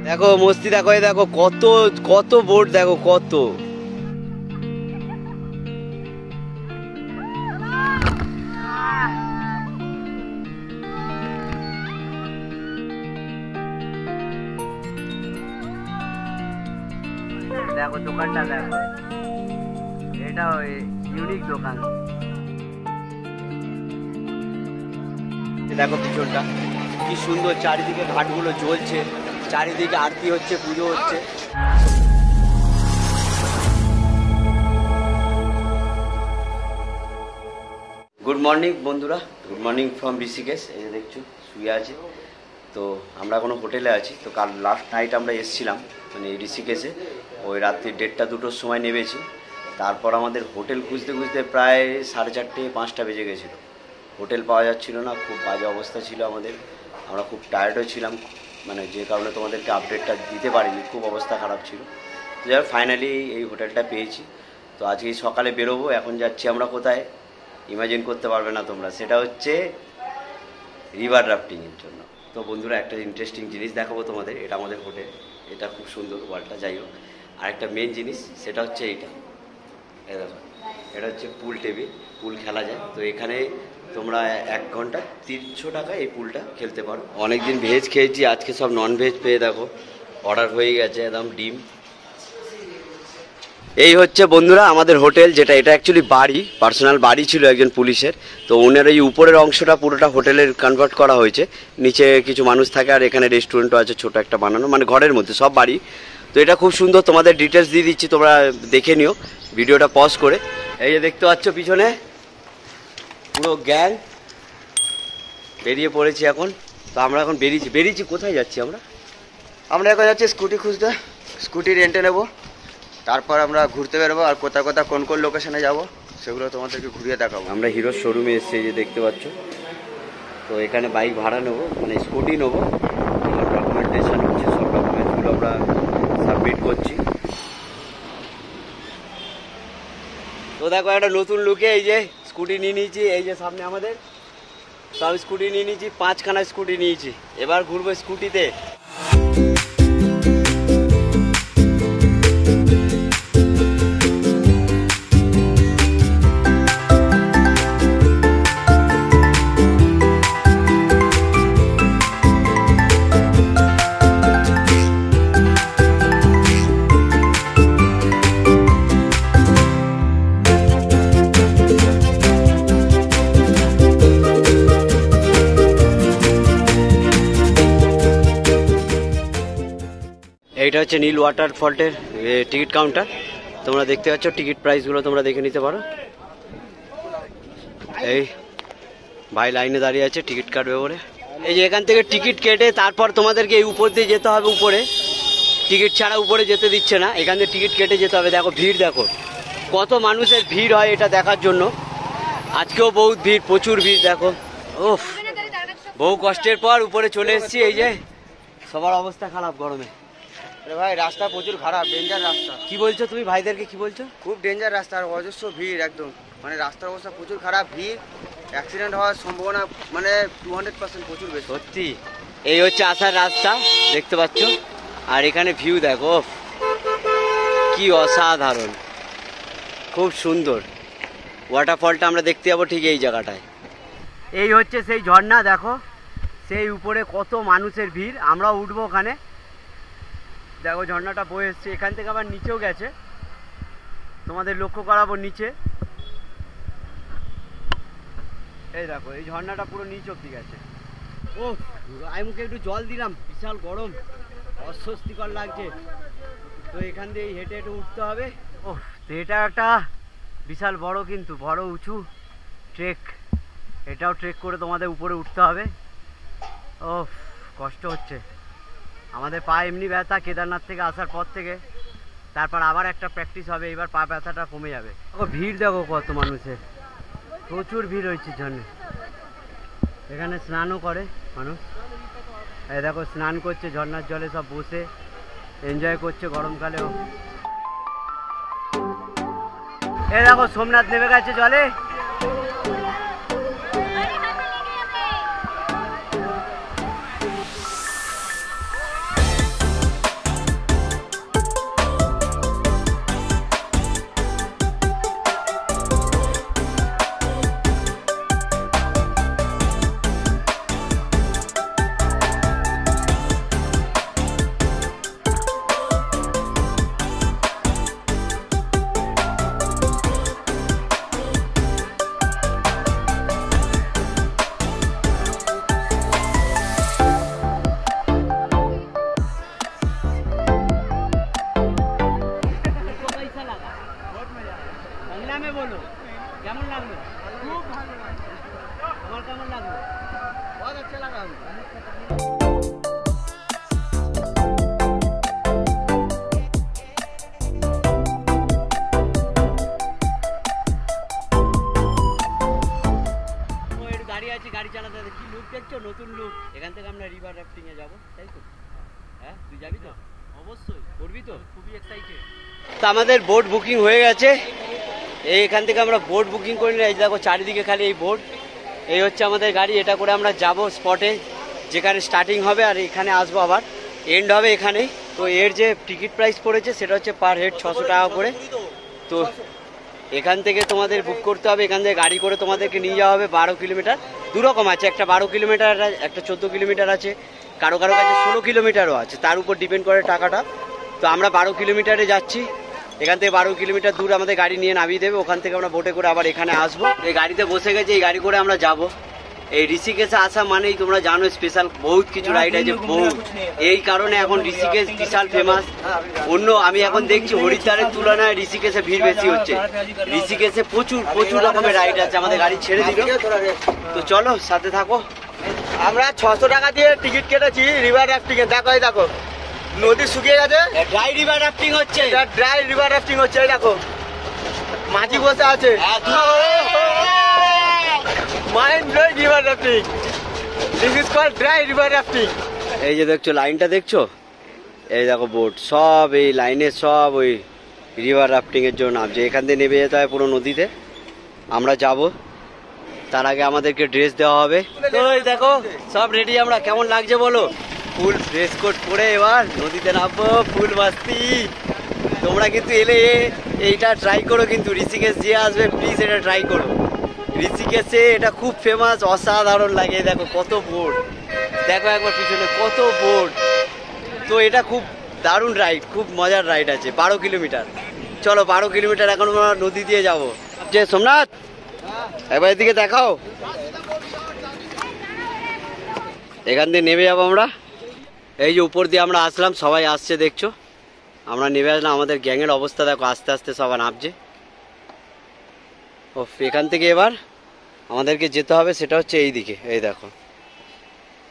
দেখো মস্তি দেখো, এই দেখো কত কত বোট, দেখো কত। দেখো দোকানটা দেখো, এটা ইউনিক দোকান। দেখো পিছনটা কি সুন্দর, চারিদিকে ঘাটগুলো জ্বলছে, চারিদিকে আরতি হচ্ছে, পুজো হচ্ছে। গুড মর্নিং বন্ধুরা, গুড মর্নিং ফ্রম ঋষিকেশ। এই যে দেখছো শুয়ে আছে। তো আমরা কোনো হোটেলে আছি। তো কাল লাস্ট নাইট আমরা এসেছিলাম মানে ঋষিকেশে, ওই রাত্রি 1:30-2টোর সময় নেমেছি। তারপর আমাদের হোটেল খুঁজতে খুঁজতে প্রায় 4:30-5টা বেজে গেছিলো। হোটেল পাওয়া যাচ্ছিলো না, খুব বাজে অবস্থা ছিল আমাদের। আমরা খুব টায়ার্ডও ছিলাম, মানে যে কারণে তোমাদেরকে আপডেটটা দিতে পারিনি, খুব অবস্থা খারাপ ছিল। তো যাই হোক ফাইনালি এই হোটেলটা পেয়েছি। তো আজকে সকালে বেরোবো। এখন যাচ্ছি আমরা কোথায়, ইমাজিন করতে পারবে না তোমরা, সেটা হচ্ছে রিভার রাফটিংয়ের জন্য। তো বন্ধুরা একটা ইন্টারেস্টিং জিনিস দেখাবো তোমাদের। এটা আমাদের হোটেল, এটা খুব সুন্দর ওয়ালটা। যাই হোক আর একটা মেন জিনিস সেটা হচ্ছে এইটা, এই দেখো এটা হচ্ছে পুল টেবিল, পুল খেলা যায়। তো এখানে তোমরা 1 ঘন্টা 300 টাকায় এই পুলটা খেলতে পারো। অনেকদিন ভেজ খেয়েছি, আজকে সব নন ভেজ পেয়ে দেখো অর্ডার হয়ে গেছে, একদম ডিম। এই হচ্ছে বন্ধুরা আমাদের হোটেল, যেটা এটা অ্যাকচুয়ালি বাড়ি, পার্সোনাল বাড়ি ছিল একজন পুলিশের। তো ওনার এই উপরের অংশটা পুরোটা হোটেলের কনভার্ট করা হয়েছে। নিচে কিছু মানুষ থাকে আর এখানে রেস্টুরেন্টও আছে ছোট একটা বানানো, মানে ঘরের মধ্যে সব বাড়ি। তো এটা খুব সুন্দর, তোমাদের ডিটেলস দিয়ে দিচ্ছি, তোমরা দেখে নিও ভিডিওটা পজ করে। এই যে দেখতে পাচ্ছ পিছনে পুরো গ্যাং বেরিয়ে পড়েছি এখন। তো আমরা এখন বেরিয়েছি কোথায় যাচ্ছি আমরা এখন যাচ্ছি স্কুটি খুঁজতে, স্কুটি রেন্টে নেবো। তারপর আমরা ঘুরতে বেরোবো, আর কোথায় কোথায় কোন কোন লোকেশনে যাব সেগুলো তোমাদেরকে ঘুরিয়ে দেখাবো। আমরা হিরোর শোরুমে এসেছি, যে দেখতে পাচ্ছ। তো এখানে বাইক ভাড়া নেবো, মানে স্কুটি নেবো। আমার ডকুমেন্টেশন হচ্ছে, সব ডকুমেন্টসগুলো আমরা সাবমিট করছি। তো দেখো একটা নতুন লুকে এই যে স্কুটি নিয়ে নিয়েছি, এই যে সামনে আমাদের সব স্কুটি নিয়ে নিয়েছি, 5খানা স্কুটি নিয়েছি। এবার ঘুরবো স্কুটিতে। এইটা হচ্ছে নীল ওয়াটারফলটের টিকিট কাউন্টার। তোমরা দেখতে পাচ্ছ টিকিট প্রাইসগুলো তোমরা দেখে নিতে পারো। এই ভাই লাইনে দাঁড়িয়ে আছে টিকিট কাটবে বলে। এই যে এখান থেকে টিকিট কেটে তারপর তোমাদেরকে এই উপর দিয়ে যেতে হবে। উপরে টিকিট ছাড়া উপরে যেতে দিচ্ছে না, এখান থেকে টিকিট কেটে যেতে হবে। দেখো ভিড়, দেখো কত মানুষের ভিড় হয় এটা দেখার জন্য। আজকেও বহুত ভিড়, প্রচুর ভিড়। দেখো ওফ, বহু কষ্টের পর উপরে চলে এসেছি। এই যে সবার অবস্থা খারাপ গরমে। আরে ভাই রাস্তা প্রচুর খারাপ, ডেঞ্জার রাস্তা। কি বলছো তুমি ভাইদেরকে, কি বলছো? খুব ডেঞ্জার রাস্তা, আর অজস্র ভিড় একদম, মানে রাস্তার অবস্থা প্রচুর খারাপ। ভিড়, অ্যাক্সিডেন্ট হওয়ার সম্ভাবনা মানে 200% প্রচুর বেশি। সত্যি। এই হচ্ছে আসার রাস্তা, দেখতে পাচ্ছ। আর এখানে ভিউ দেখো, কি অসাধারণ, খুব সুন্দর। ওয়াটারফলটা আমরা দেখতে যাবো ঠিক এই জায়গাটায়। এই হচ্ছে সেই ঝর্ণা, দেখো সেই উপরে কত মানুষের ভিড়। আমরা উঠবো ওখানে, দেখো ঝর্ণাটা বয়ে এসছে। এখান থেকে আবার নিচেও গেছে, তোমাদের লক্ষ্য করাবো নিচে। এই দেখো এই ঝর্ণাটা পুরো নিচ অব্দি গেছে। ও আমি মুখে একটু জল দিলাম, বিশাল গরম, অস্বস্তিকর লাগছে। তো এখান দিয়ে হেঁটে হেঁটে উঠতে হবে। ও এটা একটা বিশাল বড়, কিন্তু বড় উঁচু ট্রেক। এটাও ট্রেক করে তোমাদের উপরে উঠতে হবে। ও কষ্ট হচ্ছে আমাদের, পা এমনি ব্যথা কেদারনাথ থেকে আসার পর থেকে। তারপর আবার একটা প্র্যাকটিস হবে, এবার পা ব্যথাটা কমে যাবে। দেখো ভিড়, দেখো কত মানুষের, প্রচুর ভিড় হয়েছে জন্য। এখানে স্নানও করে মানুষ। এই দেখো স্নান করছে ঝর্ণার জলে, সব বসে এনজয় করছে গরমকালেও। এই দেখো সোমনাথ নেমে গেছে জলে। রাফটিং এ যাবো, তাই তো? হ্যাঁ, তুই যাবি তো? অবশ্যই করবি তো? খুবই এক্সাইটেড। তো আমাদের বোট বুকিং হয়ে গেছে। এইখান থেকে আমরা বোট বুকিং করি না, এই দেখো চারিদিকে খালি এই বোট। এই হচ্ছে আমাদের গাড়ি, এটা করে আমরা যাব স্পটে যেখানে স্টার্টিং হবে, আর এখানে আসবো আবার এন্ড হবে এখানেই। তো এর যে টিকিট প্রাইস পড়েছে সেটা হচ্ছে পার হেড 600 টাকা করে। তো এখান থেকে তোমাদের বুক করতে হবে, এখান থেকে গাড়ি করে তোমাদেরকে নিয়ে যাওয়া হবে 12 কিলোমিটার। দুরকম আছে, একটা 12 কিলোমিটার, একটা 14 কিলোমিটার আছে, কারো কারো কাছে 16 কিলোমিটারও আছে, তার উপর ডিপেন্ড করে টাকাটা। তো আমরা 12 কিলোমিটারে যাচ্ছি, এখান থেকে 12 কিলোমিটার দূর আমাদের গাড়ি নিয়ে নামিয়ে দেবে, ওখান থেকে আমরা বোটে করে আবার এখানে আসবো। এই গাড়িতে বসে গেছে, এই গাড়ি করে আমরা যাব। এই ঋষিকেশে আসা মানেই তোমরা জানো স্পেশাল বহুত কিছু রাইড আছে, বহুত। এই কারণে এখন ঋষিকেশ বিশাল ফেমাস। অন্য আমি এখন দেখছি হরিদ্বারের তুলনায় ঋষিকেশে ভিড় বেশি হচ্ছে। ঋষিকেশে প্রচুর প্রচুর রকমের রাইড আছে। আমাদের গাড়ি ছেড়ে দিল, তো চলো সাথে থাকো। আমরা 600 টাকা দিয়ে টিকিট কেটেছি রিভার রাফটিং এ। দেখো এই দেখো নদী শুকিয়ে গেছে, ড্রাই রিভার রাফটিং হচ্ছে, ড্রাই রিভার রাফটিং হচ্ছে। এই দেখো মাঝি বসে আছে, mind blowing river rafting. This is called dry river rafting. এই যে দেখছো লাইনটা দেখছো, এই দেখো বোট সব এই লাইনে সব ওই রিভার রাফটিং এর জন্য নামছে। এখান থেকে নেমে যেতে হয় পুরো নদীতে, আমরা যাব। তার আগে আমাদেরকে ড্রেস দেওয়া হবে। তো এই দেখো সব রেডি আমরা, কেমন লাগছে বলো? ফুল ড্রেস কোট পরে এবার নদীতে নামবো, ফুল মাস্তি। তোমরা কিন্তু এলে এইটা ট্রাই করো, কিন্তু ঋষিকেশ যে আসবে প্লিজ এটা ট্রাই করো। ঋষিকেশে এটা খুব ফেমাস, অসাধারণ লাগে। দেখো কত বোট, দেখো একবার পিছনে কত বোট। তো এটা খুব দারুণ রাইড, খুব মজার রাইড আছে। 12 কিলোমিটার, চলো 12 কিলোমিটার এখন আমরা নদী দিয়ে যাবো। যে সোমনাথ একবার এদিকে দেখাও, এখান দিয়ে নেমে যাবো আমরা। এই যে উপর দিয়ে আমরা আসলাম, সবাই আসছে দেখছো, আমরা নেমে আসলাম। আমাদের গ্যাংয়ের অবস্থা দেখো, আস্তে আস্তে সবাই নামছে। ও এখান থেকে এবার আমাদেরকে যেতে হবে, সেটা হচ্ছে এই দিকে। এই দেখো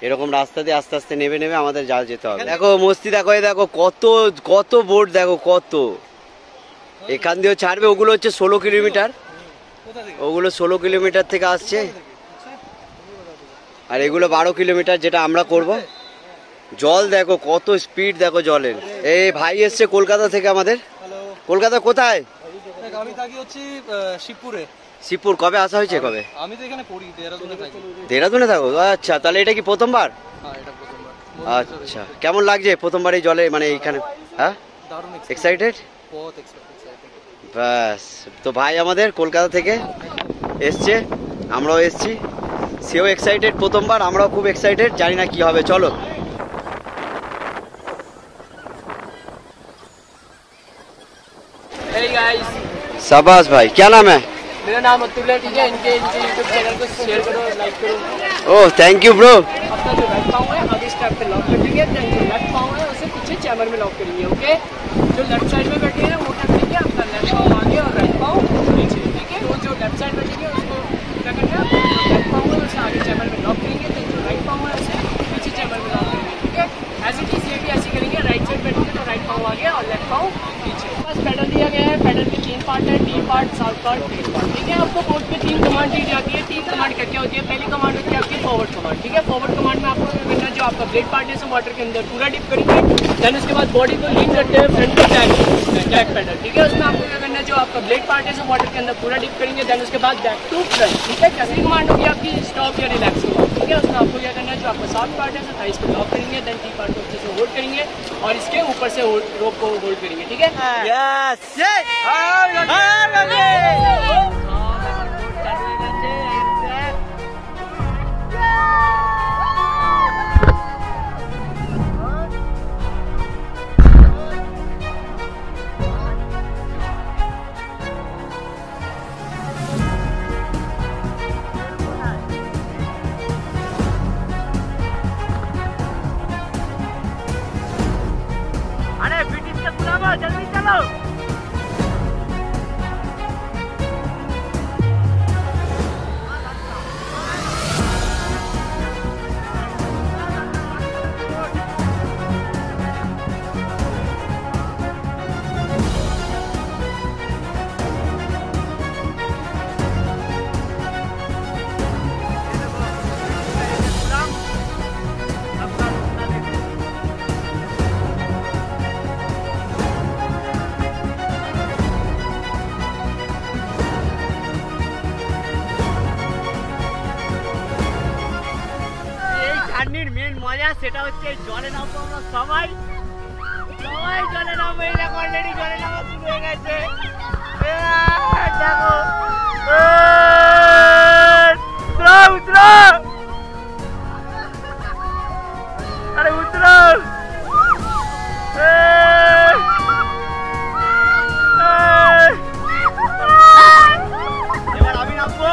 এরকম রাস্তা দিয়ে আস্তে আস্তে নেমে নেমে আমাদের যা যেতে হবে। দেখো মস্তি দেখো, এই দেখো কত কত বোট, দেখো কত। এখান দিয়েও ছাড়বে, ওগুলো হচ্ছে 16 কিলোমিটার, ওগুলো 16 কিলোমিটার থেকে আসছে, আর এগুলো 12 কিলোমিটার যেটা আমরা করব। জল দেখো কত স্পিড, দেখো জলের। এই ভাই এসছে কলকাতা থেকে আমাদের। কলকাতা কোথায়? আমি থাকি হচ্ছে শিবপুরে। শিবপুর কবে আসা হয়েছে? কবে? আমি তো এখানে পড়ি, দেহরাদুনে থাকি। দেহরাদুনে থাকো? আচ্ছা, তাহলে এটা কি প্রথমবার? হ্যাঁ, এটা প্রথমবার। আচ্ছা, কেমন লাগছে প্রথমবার এই জলে, মানে এইখানে? হ্যাঁ, দারুণ এক্সাইটেড, বহুত এক্সাইটেড। ব্যাস। তো ভাই আমাদের কলকাতা থেকে এসছে, আমরাও এসছি, সেও এক্সাইটেড প্রথমবার, আমরাও খুব এক্সাইটেড, জানি না কি হবে। চলো। Hey guys, शाबाश भाई, क्या नाम है? मेरा नाम अतुल है, ठीक है। इनके यूट्यूब चैनल को शेयर करो, लाइक करो। Oh thank you bro. अपना जो राइट पाँव है आगे स्टेप पे लॉक कर देंगे, देन जो लेफ्ट पाँव है उसे पीछे चैमर में लॉक करेंगे। ओके, जो लेफ्ट साइड में बैठे हैं वो क्या करेंगे, आपका लेफ्ट पाँव आगे और राइट पाँव नीचे, ठीक है। तो जो लेफ्ट साइड बैठेंगे उसको क्या करना है, लेफ्ट पाँव है उसे आगे चैमर में लॉक करेंगे, देन जो राइट पाँव है उसे पीछे चैमर में लॉक करेंगे, ठीक है। एज इट इज ये भी ऐसे करेंगे, राइट साइड बैठेंगे तो राइट पाँव आगे और लेफ्ट पाँव पीछे। बस पैडल दिया गया है, पैडल के 3 पार्ट है, T part, south part, T part, ठीक है। आपको बोर्ड पे 3 कमांड दी जाती है। 3 कमांड क्या क्या होती है? पहली कमांड होती है आपकी फॉरवर्ड कमांड, ठीक है। फॉरवर्ड कमांड में आपको क्या करना है, जो आपका ब्लेड पार्ट है उसे वाटर के अंदर पूरा डिप करेंगे, देन उसके बाद बॉडी को लीन करते हुए फ्रंट को टैग पैडल, ठीक है। उसमें आपको क्या करना है, जो आपका ब्लेड पार्ट है उसे वाटर के अंदर पूरा डिप करेंगे, देन उसके बाद बैक टू फ्रंट, ठीक है। तीसरी कमांड होगी आपकी स्टॉप या रिलैक्स कमांड, ठीक है। उसमें आपको क्या करना है, जो आपका साउथ पार्ट है उसे थाइस को लॉक करेंगे, देन टी पार्ट को अच्छे से होल्ड करेंगे और इसके ऊपर से रोप को होल्ड करेंगे, ठीक है। यस अरे ब्रिटिश के बुलावा, जल्दी चलो। সেটা হচ্ছে জলে নামবো আমরা সবাই জলে নামবো। এই দেখো অলরেডি জলে নামা শুরু হয়ে গেছে। দেখো উতরো আরে উতরো। এবার আমি নামবো।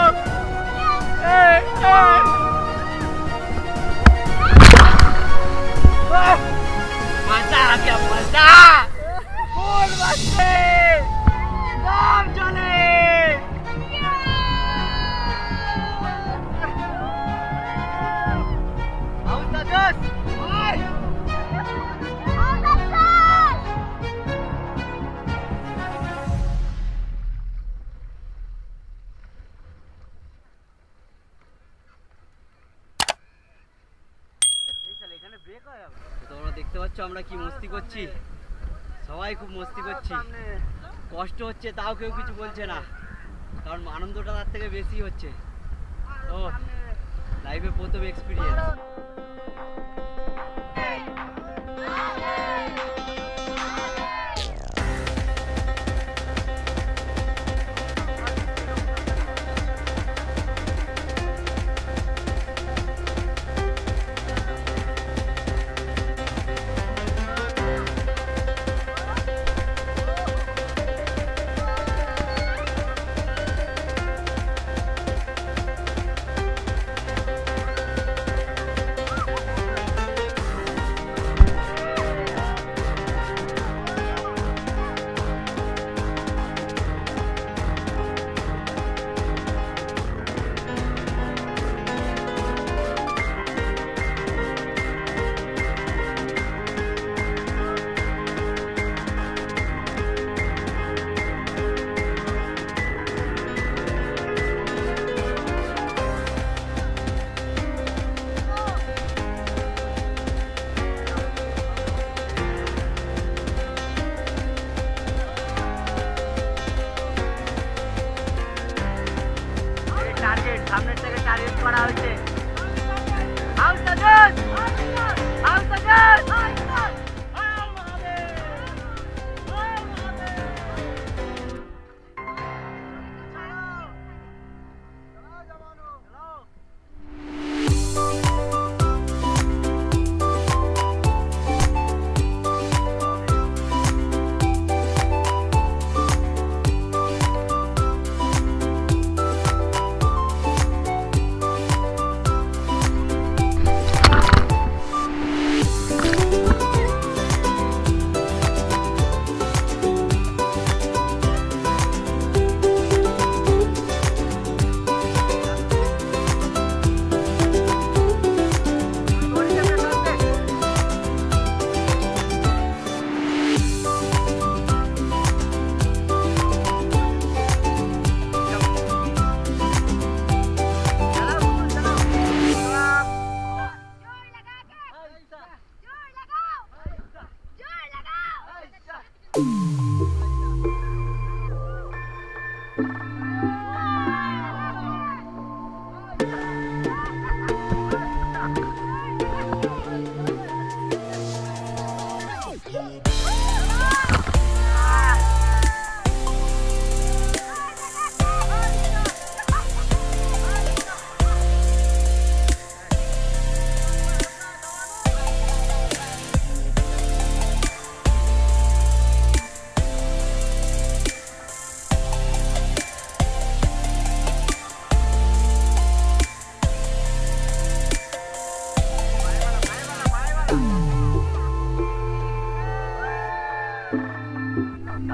मजा आ गया मजा फुल मस्ती नाम चले তোমরা দেখতে পাচ্ছ আমরা কি মস্তি করছি, সবাই খুব মস্তি করছি। কষ্ট হচ্ছে তাও কেউ কিছু বলছে না, কারণ আনন্দটা তার থেকে বেশি হচ্ছে। ও লাইফে প্রথম এক্সপিরিয়েন্স। সামনের থেকে টার্গেট করা হয়েছে।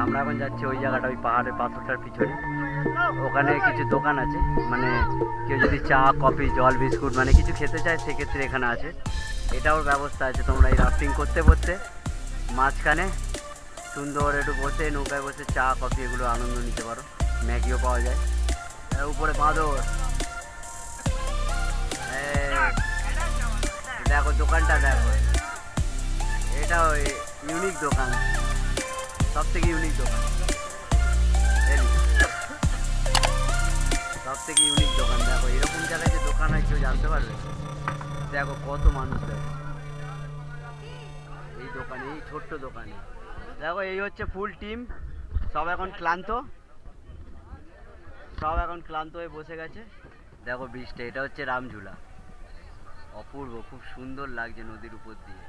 আমরা এখন যাচ্ছি ওই জায়গাটা, ওই পাহাড়ের পাথরটার পিছনে। ওখানে কিছু দোকান আছে, মানে কেউ যদি চা কফি জল বিস্কুট মানে কিছু খেতে চায় সেক্ষেত্রে এখানে আছে। এটাও ব্যবস্থা আছে, তোমরা এই রাফটিং করতে করতে মাঝখানে সুন্দর একটু বসে নৌকায় বসে চা কফি এগুলো আনন্দ নিতে পারো। ম্যাগিও পাওয়া যায়। উপরে বাঁদর, দেখো দোকানটা দেখো, এটা ওই ইউনিক দোকান, সব থেকে ইউনিক দোকান, সব থেকে ইউনিক দোকান। দেখো এরকম জায়গায় যে দোকান হয় কেউ জানতে পারবে। দেখো কত মানুষ দেখো। ছোট্ট দোকানে। দেখো এই হচ্ছে ফুল টিম, সব এখন ক্লান্ত, হয়ে বসে গেছে। দেখো ব্রিজটা, এটা হচ্ছে রামঝুলা, অপূর্ব, খুব সুন্দর লাগছে নদীর উপর দিয়ে।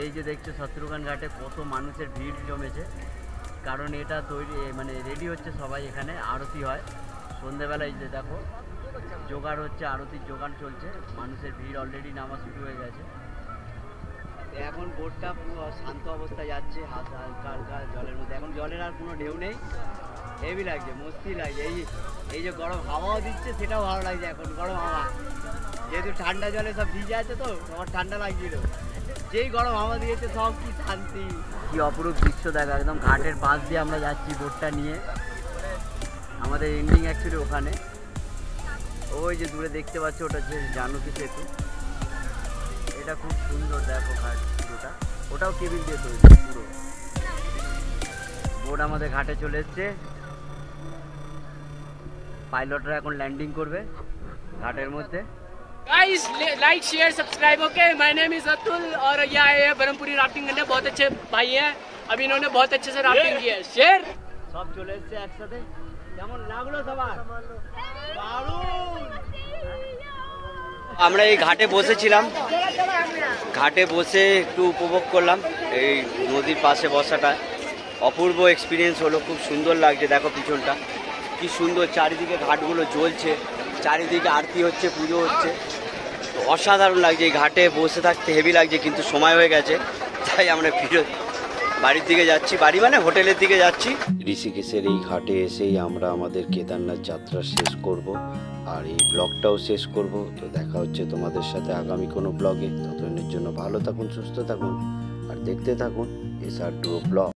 এই যে দেখছো শত্রুঘ্ন ঘাটে কত মানুষের ভিড় জমেছে, কারণ এটা তৈরি মানে রেডি হচ্ছে সবাই, এখানে আরতি হয় সন্ধ্যেবেলায়। যে দেখো জোগাড় হচ্ছে, আরতির জোগাড় চলছে, মানুষের ভিড় অলরেডি নামা শুরু হয়ে গেছে। এখন বোটটা পুরো শান্ত অবস্থায় যাচ্ছে, হালকা হালকা জলের মধ্যে, এখন জলের আর কোনো ঢেউ নেই, হেভি লাগছে, মস্তি লাগছে। এই যে গরম হাওয়াও দিচ্ছে, সেটাও ভালো লাগছে এখন, গরম হাওয়া, যেহেতু ঠান্ডা জলে সব ভিজে আছে তো আমার ঠান্ডা লাগছিল, যেই গরম হাওয়া দিয়েছে সব কি শান্তি, কি অপরূপ দৃশ্য দেখা। একদম ঘাটের পাশ দিয়ে আমরা যাচ্ছি বোটটা নিয়ে, আমাদের এন্ডিং অ্যাকচুয়ালি ওখানে। ওই যে দূরে দেখতে পাচ্ছ ওটা হচ্ছে জানুকি সেতু, এটা খুব সুন্দর, দেখো ঘাট পুরোটা, ওটাও কেবিল দিয়ে তৈরি পুরো। বোট আমাদের ঘাটে চলে এসছে, পাইলটরা এখন ল্যান্ডিং করবে ঘাটের মধ্যে। Guys like share subscribe okay. My name is Atul और ये आए हैं ब्रह्मपुरी राफ्टिंग करने, बहुत अच्छे भाई हैं, अभी इन्होंने बहुत अच्छे से राफ्टिंग की है। शेयर সব চলে এসছে একসাথে, কেমন লাগলো সবার? দারুণ। আমরা এই ঘাটে বসেছিলাম, ঘাটে বসে একটু উপভোগ করলাম এই নদীর পাশে বসাটা, অপূর্ব এক্সপিরিয়েন্স হলো, খুব সুন্দর লাগছে। দেখো পিছনটা কি সুন্দর, চারিদিকে ঘাটগুলো জ্বলছে, চারিদিকে আরতি হচ্ছে, পুজো হচ্ছে, অসাধারণ লাগছে। এই ঘাটে বসে থাকতে হেভি লাগছে, কিন্তু সময় হয়ে গেছে, তাই আমরা ফিরে বাড়ির দিকে যাচ্ছি, বাড়ি মানে হোটেলের দিকে যাচ্ছি। ঋষিকেশের এই ঘাটে এসেই আমরা আমাদের কেদারনাথ যাত্রা শেষ করব, আর এই ব্লগটাও শেষ করব। তো দেখা হচ্ছে তোমাদের সাথে আগামী কোনো ব্লগে, ততদিনের জন্য ভালো থাকুন, সুস্থ থাকুন, আর দেখতে থাকুন SR2 ব্লগ।